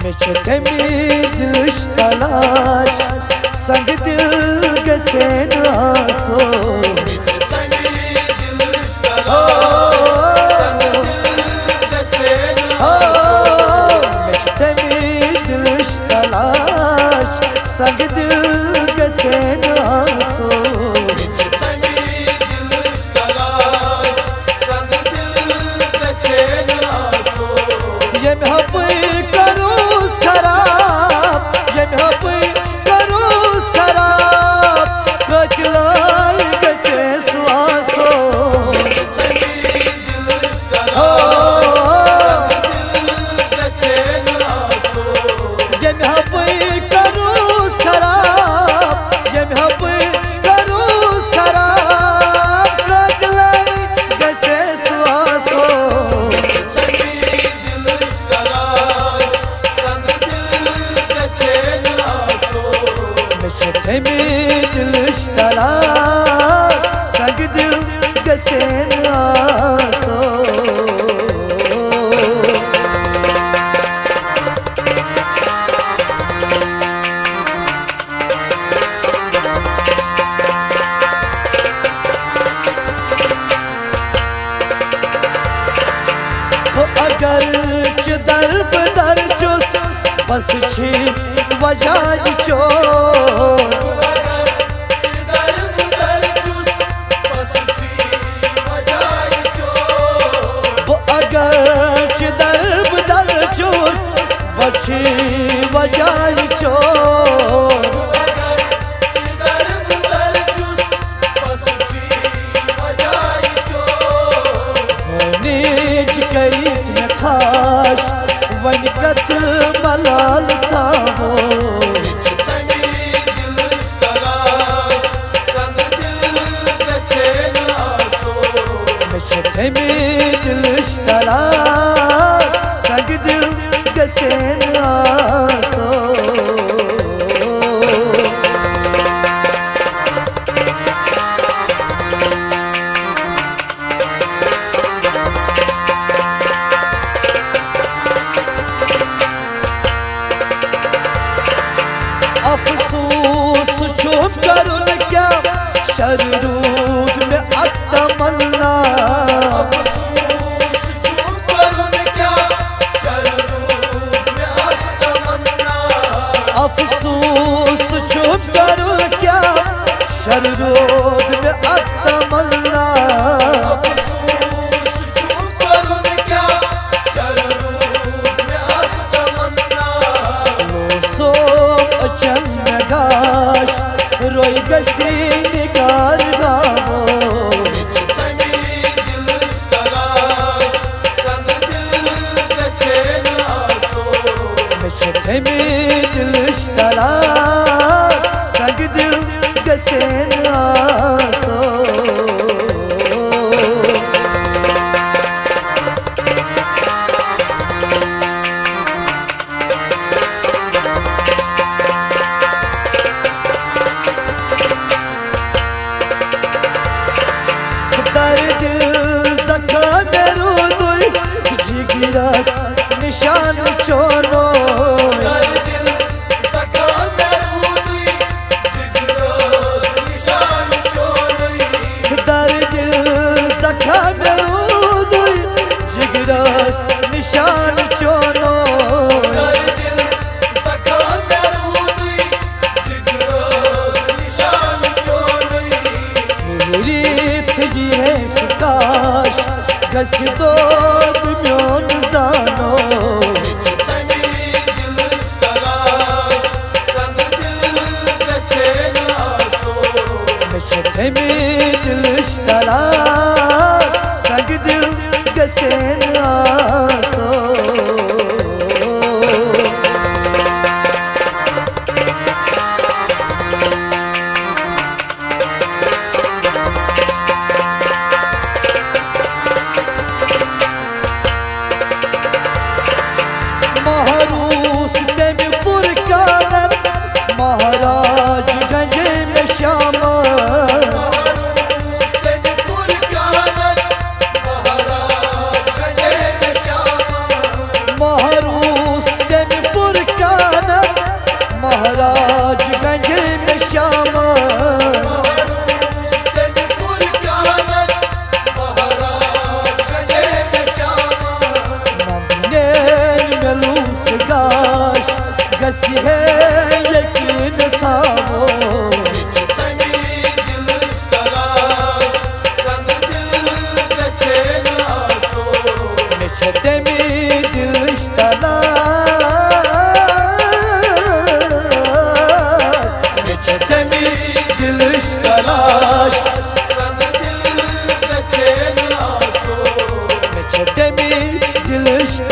दिलश तलाश संग दिल गसेन आसो दिलश तलाश संग दिल गसेन आसो ये मोहब्बत करूस खराब ये मोहब्बत करूस खराब कचलाई गसे स्वासो ये मोहब्बत करूस खराब ये मोहब्बत करूस खराब कचलाई गसे स्वासो दिलश तलाश संग दिल गसेन आसो अगर दर बदर चुस बस छी वजह चो बची वजाई चो नीच करीच में खाश वन कत मलाल था वो दिलश तलाश संग दिल गसेन आसो अफसोस छुप करुन क्या शरूद में अतमन्ना अफसोस छुप करूं क्या शरूद में अतमन्ना सो अचन में गाश रोई गसी निगार गावो दिलश तलाश संग दिल गसेन आसो दर्द जख्म मेरो दुल जिगरस निशान चोरो निशान चोनो रीत जी है सुकाश गस दो दुम्योन जानो दिलश तलाश संग दिल गसेन आसो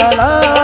सलाम